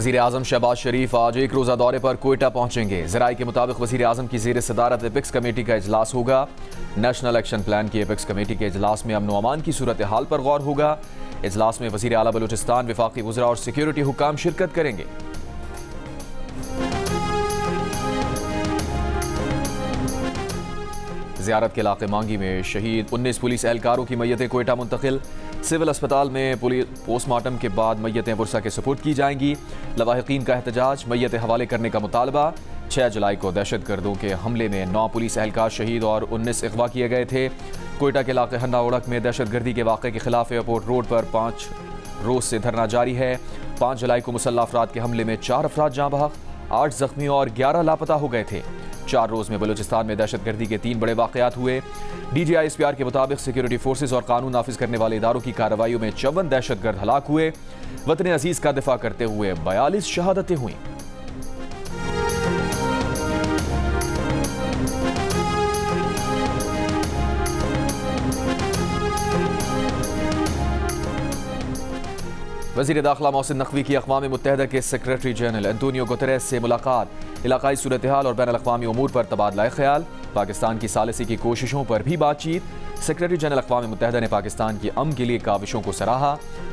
वज़ीर आज़म शहबाज शरीफ आज एक रोज़ा दौरे पर कोयटा पहुंचेंगे। ज़राए के मुताबिक वज़ीर आज़म की ज़ेर सदारत एपिक्स कमेटी का इजलास होगा। नेशनल एक्शन प्लान की एपिक्स कमेटी के इजलास में अमन व अमान की सूरत हाल पर गौर होगा। इजलास में वज़ीर आला बलूचिस्तान, वफाकी वज़रा और सिक्योरिटी हुक्काम शिरकत करेंगे। ज़ियारत के इलाके मांगी में शहीद 19 पुलिस एहलकारों की मैयतें कोयटा मुंतकिल। सिविल अस्पताल में पोस्टमार्टम के बाद मैयतें वर्सा के सुपुर्द की जाएंगी। लवाहिकीन का एहतजाज, मैयतें हवाले करने का मुतालबा। 6 जुलाई को दहशतगर्दों के हमले में 9 पुलिस एहलकार शहीद और 19 अगवा किए गए थे। कोयटा के इलाके हन्ना उड़क में दहशतगर्दी के वाक़े के खिलाफ एयरपोर्ट रोड पर 5 रोज़ से धरना जारी है। 5 जुलाई को मुसल्लह अफराद के हमले में 4 अफराद जाँ बहक, 8 जख्मी और 11 लापता हो गए थे। 4 रोज़ में बलूचिस्तान में दहशतगर्दी के 3 बड़े वाक़यात हुए। DGISPR के मुताबिक सिक्योरिटी फोर्सेज और कानून नाफिज करने वाले इदारों की कार्रवाइयों में 54 दहशतगर्द हलाक हुए। वतन अजीज़ का दिफा करते हुए 42 शहादतें हुई। वज़ीर दाखिला मोहसिन नकवी की अक़वाम मुत्तहिदा के सेक्रेटरी जनरल एंटोनियो गुतेरेस से मुलाकात। इलाकाई सूरत हाल और बैनुल अक़वामी उमूर पर तबादला ख्याल। पाकिस्तान की सालिसी की कोशिशों पर भी बातचीत। सेक्रेटरी जनरल अक़वाम मुत्तहिदा ने पाकिस्तान की अमन के लिए काविशों को सराहा।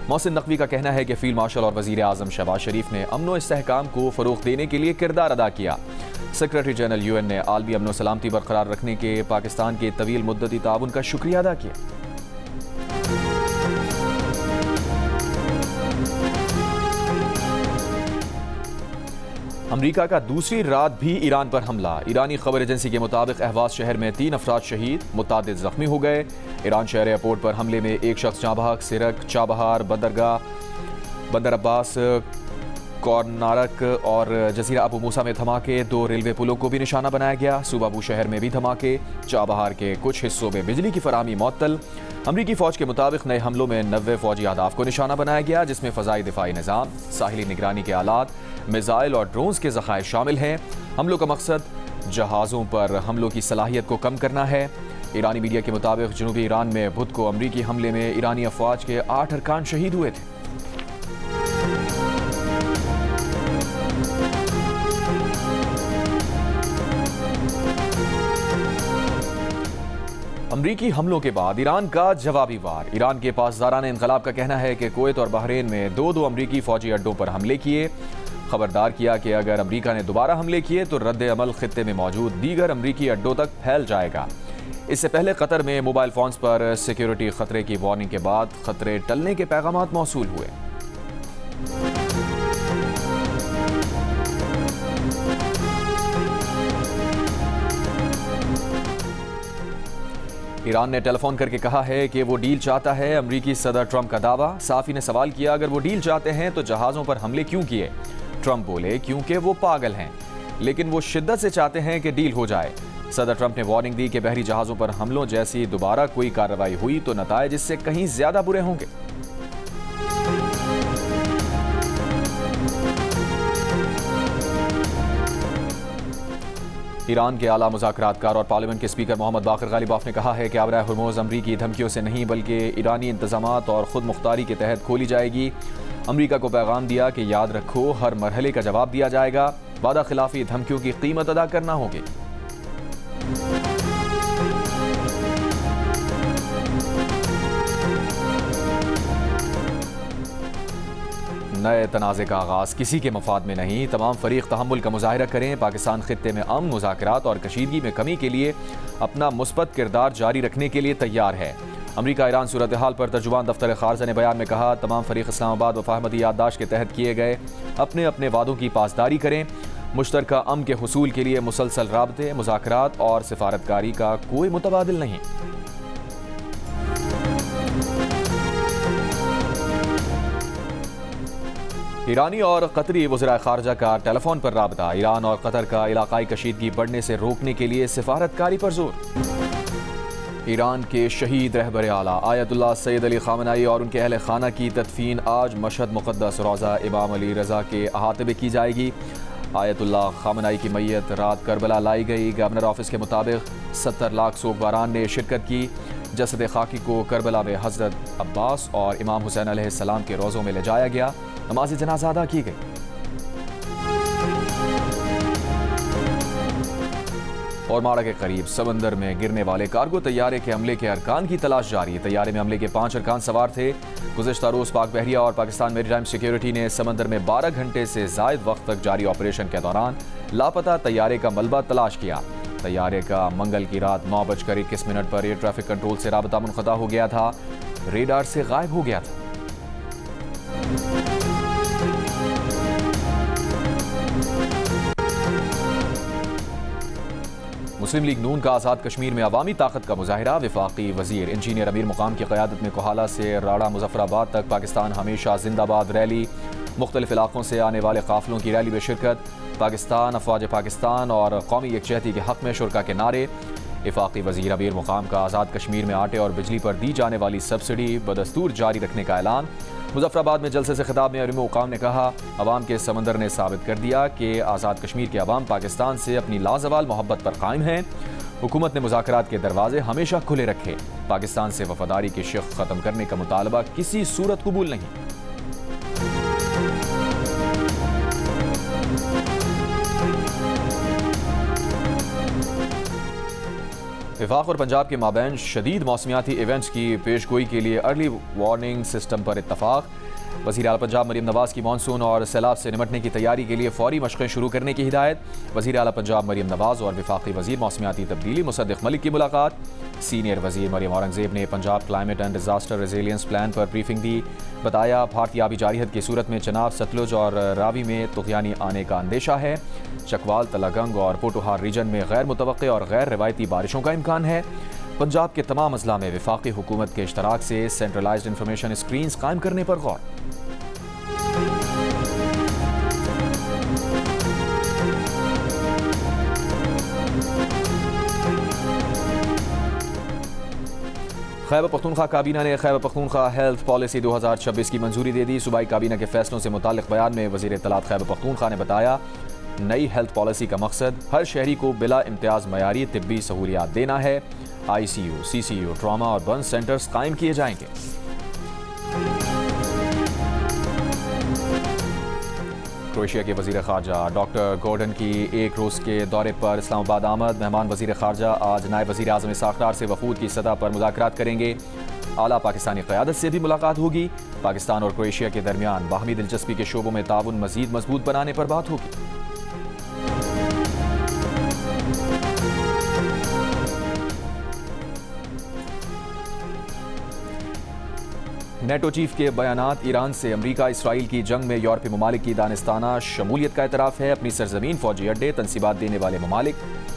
मोहसिन नकवी का कहना है कि फील्ड मार्शल और वज़ीर आज़म शहबाज शरीफ ने अमन व इस्तेहकाम को फ़रोग़ देने के लिए किरदार अदा किया। सेक्रेटरी जनरल UN ने आलमी अमन व सलामती बरकरार रखने के पाकिस्तान के तवील मुद्दती ताउन का शुक्रिया अदा किया। अमरीका का दूसरी रात भी ईरान पर हमला। ईरानी खबर एजेंसी के मुताबिक अहवाज शहर में 3 अफराद शहीद, मुतादिद जख्मी हो गए। ईरान शहर एयरपोर्ट पर हमले में 1 शख्स जाँ बहक। सिरक, चाबहार, बंदर अब्बास, कॉर्नारक और जजीरा अबू मूसा में धमाके। 2 रेलवे पुलों को भी निशाना बनाया गया। सूबाबू शहर में भी धमाके। चाबहार के कुछ हिस्सों में बिजली की फराहमी मुअत्तल। अमरीकी फ़ौज के मुताबिक नए हमलों में 90 फ़ौजी अहदाफ को निशाना बनाया गया, जिसमें फ़ज़ाई दिफाई निज़ाम, साहिली निगरानी के आलात, मिसाइल और ड्रोन्स के ज़खायर शामिल हैं। हमलों का मकसद जहाज़ों पर हमलों की सलाहियत को कम करना है। ईरानी मीडिया के मुताबिक जनूबी ईरान में बुध को अमरीकी हमले में ईरानी अफवाज के 8 अरकान शहीद हुए थे। अमरीकी हमलों के बाद ईरान का जवाबी वार। ईरान के पासदाराने इनकलाब का कहना है कि कुवैत और बहरीन में 2 अमरीकी फौजी अड्डों पर हमले किए। खबरदार किया कि अगर अमरीका ने दोबारा हमले किए तो रद्द अमल खित्ते में मौजूद दीगर अमरीकी अड्डों तक फैल जाएगा। इससे पहले कतर में मोबाइल फोन्स पर सिक्योरिटी खतरे की वार्निंग के बाद खतरे टलने के पैगामात मौसूल हुए। ईरान ने टेलीफोन करके कहा है कि वो डील चाहता है। अमरीकी सदर ट्रंप का दावा। साफ़ी ने सवाल किया, अगर वो डील चाहते हैं तो जहाज़ों पर हमले क्यों किए? ट्रंप बोले, क्योंकि वो पागल हैं, लेकिन वो शिद्दत से चाहते हैं कि डील हो जाए। सदर ट्रंप ने वार्निंग दी कि बहरी जहाज़ों पर हमलों जैसी दोबारा कोई कार्रवाई हुई तो नताइज इससे कहीं ज़्यादा बुरे होंगे। ईरान के आला मुज़ाकरातकार और पार्लियामेंट के स्पीकर मोहम्मद बाक़िर ग़ालिबाफ ने कहा है कि आबराए हुर्मुज़ अमरीकी धमकियों से नहीं बल्कि ईरानी इंतज़ामात और ख़ुद मुख्तारी के तहत खोली जाएगी। अमरीका को पैगाम दिया कि याद रखो, हर मरहले का जवाब दिया जाएगा। वादा खिलाफी धमकियों की कीमत अदा करना होगी। नए तनाज़े का आगाज़ किसी के मफाद में नहीं। तमाम फरीक तहम्मुल का मुजाहिरा करें। पाकिस्तान खित्ते में अमन, मुज़ाकरात और कशीदगी में कमी के लिए अपना मुस्बत किरदार जारी रखने के लिए तैयार है। अमरीका ईरान सूरत हाल पर तर्जुमान दफ्तर खारजा ने बयान में कहा, तमाम फरीक इस्लामाबाद वफाहमती याददाश्त के तहत किए गए अपने अपने वादों की पासदारी करें। मुश्तरका अमन के हुसूल के लिए मुसलसल राबते, मुज़ाकरात और सिफारतकारी का कोई मुतबादिल नहीं। ईरानी और कतरी वज़ीर ख़ारजा का टेलीफोन पर राबता। ईरान और कतर का इलाकाई कशीदगी बढ़ने से रोकने के लिए सिफारतकारी पर जोर। ईरान के शहीद रहबर आला आयतुल्लाह सैयद अली ख़ामनेई और उनके अहल खाना की तदफीन आज मशहद मुक़द्दस रोज़ा इमाम अली रज़ा के अहाते में की जाएगी। आयतुल्लाह ख़ामनेई की मैयत रात करबला लाई गई। गवर्नर ऑफिस के मुताबिक 70 लाख सोगवारान ने शिरकत की। जसद खाकी को करबला में हज़रत अब्बास और इमाम हुसैन अलैहिस्सलाम के रोज़ों में ले जाया गया। नमाज जनाज़ा अदा की गई। और माड़ा के करीब समंदर में गिरने वाले कार्गो तैयारे के हमले के अरकान की तलाश जारी है। तैयारे में हमले के 5 अरकान सवार थे। गुज़िश्ता रोज़ पाक बहरिया और पाकिस्तान मेरीटाइम सिक्योरिटी ने समंदर में 12 घंटे से ज़ायद वक्त तक जारी ऑपरेशन के दौरान लापता तैयारे का मलबा तलाश किया। तैयारे का मंगल की रात 9:21 पर एयर ट्रैफिक कंट्रोल से राबता मुनक़ता हो गया था, रेडार से गायब हो गया था। मुस्लिम लीग नून का आज़ाद कश्मीर में अवामी ताकत का मुजाहिरा। वफाकी वजीर इंजीनियर अमीर मुकाम की क़यादत में कोहाला से राड़ा मुजफ्फराबाद तक पाकिस्तान हमेशा जिंदाबाद रैली। मुख्तलिफ इलाकों से आने वाले काफिलों की रैली में शिरकत। पाकिस्तान, अफवाज पाकिस्तान और कौमी यकजहती के हक़ में शुरका के नारे। वफाकी वजीर अमीर मुकाम का आज़ाद कश्मीर में आटे और बिजली पर दी जाने वाली सब्सिडी बदस्तूर जारी रखने का ऐलान। मुजफ्फराबाद में जलसे से खिताब में अमीर मुकाम ने कहा, अवाम के समंदर ने साबित कर दिया कि आज़ाद कश्मीर के अवाम पाकिस्तान से अपनी लाजवाल मोहब्बत पर कायम हैं। हुकूमत ने मुज़ाकरात के दरवाजे हमेशा खुले रखे। पाकिस्तान से वफादारी की शिक ख़त्म करने का मुतालबा किसी सूरत कबूल नहीं। वफाक और पंजाब के माबैन शदीद मौसमियाती इवेंट्स की पेशगोई के लिए अर्ली वार्निंग सिस्टम पर इत्तफाक। वज़ीर आला पंजाब मरीम नवाज़ की मानसून और सैलाब से निमटने की तैयारी के लिए फौरी मशक़ें शुरू करने की हिदायत। वज़ीर आला पंजाब मरीम नवाज़ और वफाकी वज़ीर मौसमियाती तब्दीली मुसद्दिक़ मलिक की मुलाकात। सीनियर वज़ीर मरीम औरंगज़ेब ने Punjab climate and disaster resilience plan पर ब्रीफिंग दी। बताया, भारतीय आबी जारियत की सूरत में चनाब, सतलुज और रावी में तुग़यानी आने का अंदेशा है। चकवाल, तलागंग और पोटोहार रीजन में गैर मुतवक्के और गैर रिवायती बारिशों का इम्कान है। पंजाब के तमाम अजला में वफाकी हुकूमत के इश्तराक से सेंट्रलाइज्ड इंफॉर्मेशन स्क्रीन्स कायम करने पर गौर। खैबर पख्तूनख्वा काबीना ने खैबर पख्तूनख्वा हेल्थ पॉलिसी 2026 की मंजूरी दे दी। सूबाई काबीना के फैसलों से मुताल्लिक़ बयान में वज़ीर इत्तलात खैबर पख्तूनख्वा ने बताया, नई हेल्थ पॉलिसी का मकसद हर शहरी को बिला इम्तियाज़ मयारी तिब्बी सहूलियात देना है। ICU, CCU, ट्रामा और बर्न सेंटर्स कायम किए जाएंगे। क्रोएशिया के वज़ीर ख़ारजा डॉक्टर गॉर्डन की एक रोज़ के दौरे पर इस्लामाबाद आमद। मेहमान वज़ीर ख़ारजा आज नायब वज़ीर आज़म साख्तार से वफूद की सतह पर मुज़ाकरात करेंगे। आला पाकिस्तानी क़यादत से भी मुलाकात होगी। पाकिस्तान और क्रोएशिया के दरमियान बाहमी दिलचस्पी के शोबों में ताउन मज़ीद मजबूत बनाने पर बात होगी। नेटो चीफ के बयानात। ईरान से अमरीका इसराइल की जंग में यूरोपीय ममालिक की दानिस्ताना शमूलियत का एतराफ़ है। अपनी सरजमीन फौजी अड्डे तनसीबात देने वाले ममालिक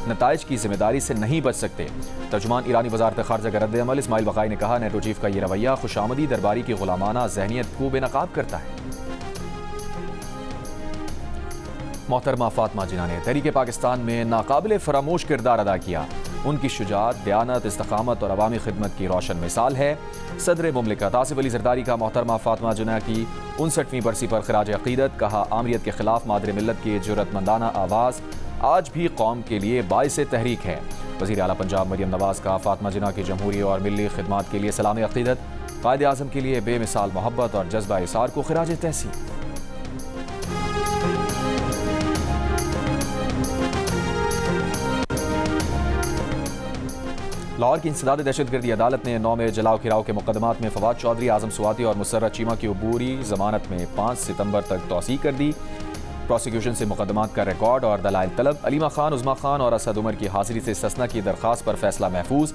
नताइज की जिम्मेदारी से नहीं बच सकते। तर्जुमान ईरानी वज़ारत ख़ारजा का रद्द-ए-अमल इस्माइल बक़ाई ने कहा, नेटो चीफ का ये रवैया खुशामदी दरबारी की गुलामाना ज़हनियत को बेनकाब करता है। मोहतरमा फातिमा जिन्ना ने तहरीक पाकिस्तान में नाकाबिल फरामोश किरदार अदा किया। उनकी शुजाअत, दयानत, इस्तकामत और अवामी खिदमत की रोशन मिसाल है। सदर मुमलिकत आसिफ अली ज़रदारी का मोहतरमा फातिमा जिन्ना की 59वीं बरसी पर खिराज अक़ीदत। कहा, आमरीत के खिलाफ मादर मिल्लत की जुर्रतमंदाना आवाज़ आज भी कौम के लिए बाइसे तहरीक है। वज़ीर आला पंजाब मरीम नवाज़ का फातिमा जिन्ना की जमहूरी और मिली खिदमत के लिए सलाम अक़ीदत। कायद आज़म के लिए बेमिसाल मोहब्बत और जज्बा इसार को खिराज तहसीन। लाहौर की इंसदाद दहशतगर्दी अदालत ने 9 में जलाओ गिराव के मुकदमात में फवाद चौधरी, आजम सुवाती और मुसर्रत चीमा की अबूरी जमानत में 5 सितंबर तक तौसीह कर दी। प्रोसिक्यूशन से मुकदमात का रिकॉर्ड और दलाइल तलब। अलीमा खान, उज़मा खान और असद उमर की हाजिरी से ससना की दरख्वास्त पर फैसला महफूज।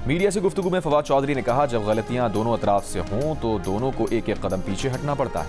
मीडिया से गुफ्तगू में फवाद चौधरी ने कहा, जब गलतियां दोनों अतराफ से हों तो दोनों को एक एक कदम पीछे हटना पड़ता है।